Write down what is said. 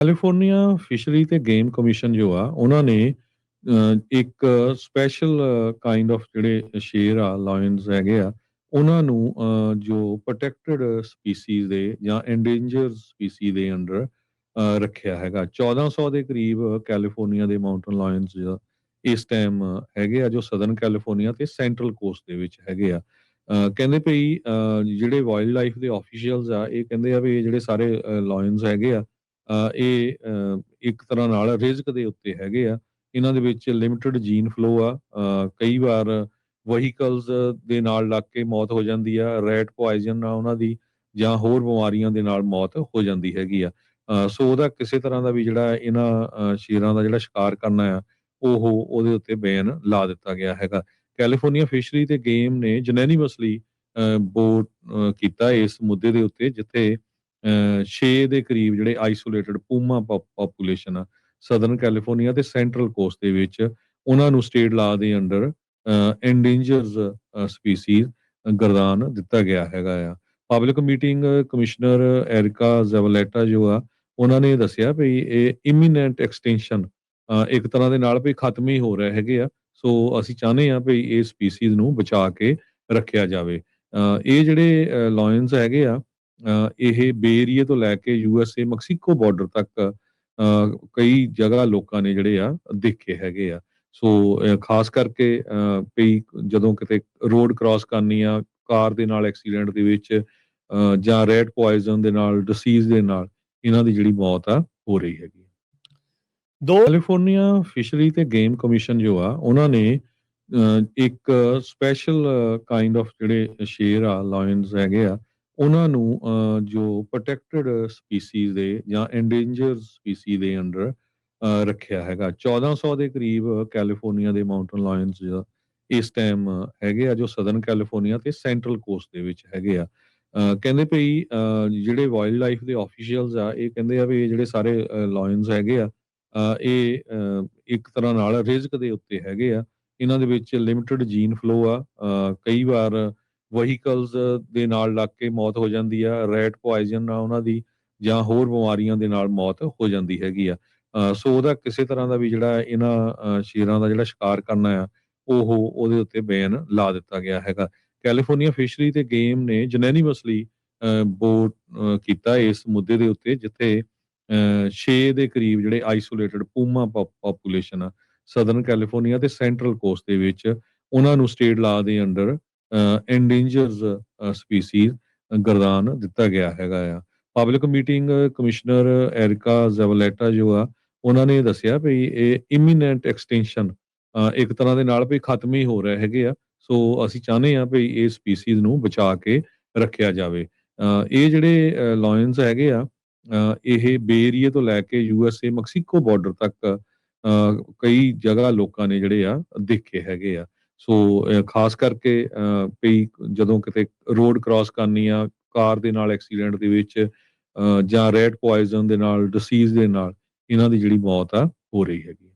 California fishery ਤੇ game commission ਜੋ ਆ ਉਹਨਾਂ ਨੇ ਇੱਕ ਸਪੈਸ਼ਲ ਕਾਈਂਡ ਆਫ ਜਿਹੜੇ ਸ਼ੇਰ ਆ ਲਾਇਨਸ ਹੈਗੇ ਆ ਉਹਨਾਂ ਨੂੰ ਜੋ ਪ੍ਰੋਟੈਕਟਡ ਸਪੀਸੀਜ਼ ਦੇ ਜਾਂ ਐਂਡੇਂਜਰਡ ਸਪੀਸੀ ਦੇ ਅੰਡਰ ਰੱਖਿਆ ਹੈਗਾ 1400 ਦੇ ਕਰੀਬ ਕੈਲੀਫੋਰਨੀਆ ਦੇ ਮਾਊਂਟਨ ਲਾਇਨਸ ਇਸ ਟਾਈਮ ਹੈਗੇ ਆ ਜੋ ਸਦਰਨ ਕੈਲੀਫੋਰਨੀਆ ਤੇ ਸੈਂਟਰਲ ਕੋਸਟ ਦੇ ਵਿੱਚ ਹੈਗੇ ਆ। ਕਹਿੰਦੇ ਭਈ ਜਿਹੜੇ ਵਾਈਲਡ ਲਾਈਫ ਦੇ ਆਫੀਸ਼ੀਅਲਸ ਆ ਇਹ ਕਹਿੰਦੇ ਆ ਵੀ ਇਹ ਜਿਹੜੇ ਸਾਰੇ ਲਾਇਨਸ ਹੈਗੇ ਆ ਇਹ ਇੱਕ ਤਰ੍ਹਾਂ ਨਾਲ ਰਿਜ਼ਕ ਦੇ ਉੱਤੇ ਹੈਗੇ ਆ। ਇਹਨਾਂ ਦੇ ਵਿੱਚ ਲਿਮਿਟਡ ਜੀਨ ਫਲੋ ਆ। ਕਈ ਵਾਰ ਵਹੀਕਲਸ ਦੇ ਨਾਲ ਲੱਗ ਕੇ ਮੌਤ ਹੋ ਜਾਂਦੀ ਆ, ਰੈਟ ਪੋਇਜ਼ਨ ਨਾਲ ਉਹਨਾਂ ਦੀ ਜਾਂ ਹੋਰ ਬਿਮਾਰੀਆਂ ਦੇ ਨਾਲ ਮੌਤ ਹੋ ਜਾਂਦੀ ਹੈਗੀ ਆ। ਸੋ ਉਹਦਾ ਕਿਸੇ ਤਰ੍ਹਾਂ ਦਾ ਵੀ ਜਿਹੜਾ ਇਹਨਾਂ ਸ਼ੇਰਾਂ ਦਾ ਜਿਹੜਾ ਸ਼ਿਕਾਰ ਕਰਨਾ ਆ ਉਹਦੇ ਉੱਤੇ ਬੈਨ ਲਾ ਦਿੱਤਾ ਗਿਆ ਹੈਗਾ। ਕੈਲੀਫੋਰਨੀਆ ਫਿਸ਼ਰੀ ਤੇ ਗੇਮ ਨੇ ਜਨੈਨੀਮਸਲੀ ਵੋਟ ਕੀਤਾ ਇਸ ਮੁੱਦੇ ਦੇ ਉੱਤੇ ਜਿੱਥੇ 6 ਦੇ ਕਰੀਬ ਜਿਹੜੇ ਆਈਸੋਲੇਟਡ ਪੂਮਾ ਪਾਪੂਲੇਸ਼ਨ ਆ ਸਦਰਨ ਕੈਲੀਫੋਰਨੀਆ ਤੇ ਸੈਂਟਰਲ ਕੋਸਟ ਦੇ ਵਿੱਚ ਉਹਨਾਂ ਨੂੰ ਸਟੇਟ ਲਾ ਦੇ ਅੰਡਰ ਐਂਡੇਂਜਰਸ ਸਪੀਸੀਜ਼ ਗਰਦਾਨ ਦਿੱਤਾ ਗਿਆ ਹੈਗਾ ਆ। ਪਬਲਿਕ ਮੀਟਿੰਗ ਕਮਿਸ਼ਨਰ ਐਰਿਕਾ ਜ਼ੈਵਲੈਟਾ ਜੋ ਆ ਉਹਨਾਂ ਨੇ ਦੱਸਿਆ ਵੀ ਇਹ ਇਮੀਨੈਂਟ ਐਕਸਟੈਂਸ਼ਨ ਇੱਕ ਤਰ੍ਹਾਂ ਦੇ ਨਾਲ ਵੀ ਖਤਮ ਹੀ ਹੋ ਰਹੇ ਹੈਗੇ ਆ। ਸੋ ਅਸੀਂ ਚਾਹੁੰਦੇ ਆ ਵੀ ਇਹ ਸਪੀਸੀਜ਼ ਨੂੰ ਬਚਾ ਕੇ ਰੱਖਿਆ ਜਾਵੇ। ਇਹ ਜਿਹੜੇ ਲਾਇਨਸ ਹੈਗੇ ਆ ਇਹ ਬੇ ਏਰੀਏ ਤੋਂ ਲੈ ਕੇ ਯੂਐਸਏ ਮੈਕਸੀਕੋ ਬਾਰਡਰ ਤੱਕ ਕਈ ਜਗ੍ਹਾ ਲੋਕਾਂ ਨੇ ਜਿਹੜੇ ਆ ਦੇਖੇ ਹੈਗੇ ਆ। ਸੋ ਖਾਸ ਕਰਕੇ ਕਈ ਜਦੋਂ ਕਿਤੇ ਰੋਡ ਕ੍ਰਾਸ ਕਰਨੀ ਆ ਕਾਰ ਦੇ ਨਾਲ ਐਕਸੀਡੈਂਟ ਦੇ ਵਿੱਚ ਜਾਂ ਰੈਟ ਪੋਇਜ਼ਨ ਦੇ ਨਾਲ ਡਿਸੀਜ਼ ਦੇ ਨਾਲ ਇਹਨਾਂ ਦੀ ਜਿਹੜੀ ਮੌਤ ਆ ਹੋ ਰਹੀ ਹੈਗੀ। ਕੈਲੀਫੋਰਨੀਆ ਫਿਸ਼ਰੀ ਤੇ ਗੇਮ ਕਮਿਸ਼ਨ ਜੋ ਆ ਉਹਨਾਂ ਨੇ ਇੱਕ ਸਪੈਸ਼ਲ ਕਾਈਂਡ ਆਫ ਜਿਹੜੇ ਸ਼ੇਰ ਆ ਲਾਇਨਸ ਹੈਗੇ ਆ ਉਹਨਾਂ ਨੂੰ ਜੋ ਪ੍ਰੋਟੈਕਟਡ ਸਪੀਸੀਜ਼ ਦੇ ਜਾਂ ਐਂਡੇਂਜਰਡ ਸਪੀਸੀ ਦੇ ਅੰਡਰ ਰੱਖਿਆ ਹੈਗਾ 1400 ਦੇ ਕਰੀਬ ਕੈਲੀਫੋਰਨੀਆ ਦੇ ਮਾਊਂਟਨ ਲਾਇਨਸ ਇਸ ਟਾਈਮ ਹੈਗੇ ਆ ਜੋ ਸਦਰਨ ਕੈਲੀਫੋਰਨੀਆ ਤੇ ਸੈਂਟਰਲ ਕੋਸਟ ਦੇ ਵਿੱਚ ਹੈਗੇ ਆ। ਕਹਿੰਦੇ ਭਈ ਜਿਹੜੇ ਵਾਈਲਡ ਲਾਈਫ ਦੇ ਆਫੀਸ਼ੀਅਲਸ ਆ ਇਹ ਕਹਿੰਦੇ ਆ ਵੀ ਇਹ ਜਿਹੜੇ ਸਾਰੇ ਲਾਇਨਸ ਹੈਗੇ ਆ ਇਹ ਇੱਕ ਤਰ੍ਹਾਂ ਨਾਲ ਰਿਜ਼ਕ ਦੇ ਉੱਤੇ ਹੈਗੇ ਆ। ਇਹਨਾਂ ਦੇ ਵਿੱਚ ਲਿਮਿਟਡ ਜੀਨ ਫਲੋ ਆ। ਕਈ ਵਾਰ ਵਹੀਕਲਸ ਦੇ ਨਾਲ ਲੱਗ ਕੇ ਮੌਤ ਹੋ ਜਾਂਦੀ ਆ, ਰੈਟ ਪੋਇਜ਼ਨ ਨਾਲ ਉਹਨਾਂ ਦੀ ਜਾਂ ਹੋਰ ਬਿਮਾਰੀਆਂ ਦੇ ਨਾਲ ਮੌਤ ਹੋ ਜਾਂਦੀ ਹੈਗੀ ਆ। ਸੋ ਉਹਦਾ ਕਿਸੇ ਤਰ੍ਹਾਂ ਦਾ ਵੀ ਜਿਹੜਾ ਇਹਨਾਂ ਸ਼ੇਰਾਂ ਦਾ ਜਿਹੜਾ ਸ਼ਿਕਾਰ ਕਰਨਾ ਆ ਉਹਦੇ ਉੱਤੇ ਬੈਨ ਲਾ ਦਿੱਤਾ ਗਿਆ ਹੈਗਾ। ਕੈਲੀਫੋਰਨੀਆ ਫਿਸ਼ਰੀ ਤੇ ਗੇਮ ਨੇ ਜਨੈਨੀਮਸਲੀ ਵੋਟ ਕੀਤਾ ਇਸ ਮੁੱਦੇ ਦੇ ਉੱਤੇ ਜਿੱਥੇ 6 ਦੇ ਕਰੀਬ ਜਿਹੜੇ ਆਈਸੋਲੇਟਡ ਪੂਮਾ ਪਾਪੂਲੇਸ਼ਨ ਆ ਸਦਰਨ ਕੈਲੀਫੋਰਨੀਆ ਤੇ ਸੈਂਟਰਲ ਕੋਸਟ ਦੇ ਵਿੱਚ ਉਹਨਾਂ ਨੂੰ ਸਟੇਟ ਲਾ ਦੇ ਅੰਡਰ ਐਂਡੇਂਜਰਸ ਸਪੀਸੀਜ਼ ਗਰਦਾਨ ਦਿੱਤਾ ਗਿਆ ਹੈਗਾ ਆ। ਪਬਲਿਕ ਮੀਟਿੰਗ ਕਮਿਸ਼ਨਰ ਐਰਿਕਾ ਜ਼ੈਵਲੈਟਾ ਜੋ ਆ ਉਹਨਾਂ ਨੇ ਦੱਸਿਆ ਵੀ ਇਹ ਇਮੀਨੈਂਟ ਐਕਸਟੈਂਸ਼ਨ ਇੱਕ ਤਰ੍ਹਾਂ ਦੇ ਨਾਲ ਵੀ ਖਤਮ ਹੀ ਹੋ ਰਹੇ ਹੈਗੇ ਆ। ਸੋ ਅਸੀਂ ਚਾਹੁੰਦੇ ਆ ਵੀ ਇਹ ਸਪੀਸੀਜ਼ ਨੂੰ ਬਚਾ ਕੇ ਰੱਖਿਆ ਜਾਵੇ। ਇਹ ਜਿਹੜੇ ਲਾਇਨਸ ਹੈਗੇ ਆ ਇਹ ਬੇ ਏਰੀਏ ਤੋਂ ਲੈ ਕੇ ਯੂਐਸਏ ਮੈਕਸੀਕੋ ਬਾਰਡਰ ਤੱਕ ਕਈ ਜਗ੍ਹਾ ਲੋਕਾਂ ਨੇ ਜਿਹੜੇ ਆ ਦੇਖੇ ਹੈਗੇ ਆ। ਸੋ ਖਾਸ ਕਰਕੇ ਕਈ ਜਦੋਂ ਕਿਤੇ ਰੋਡ ਕ੍ਰਾਸ ਕਰਨੀ ਆ ਕਾਰ ਦੇ ਨਾਲ ਐਕਸੀਡੈਂਟ ਦੇ ਵਿੱਚ ਜਾਂ ਰੈਟ ਪੋਇਜ਼ਨ ਦੇ ਨਾਲ ਡਿਸੀਜ਼ ਦੇ ਨਾਲ ਇਹਨਾਂ ਦੀ ਜਿਹੜੀ ਮੌਤ ਆ ਹੋ ਰਹੀ ਹੈਗੀ।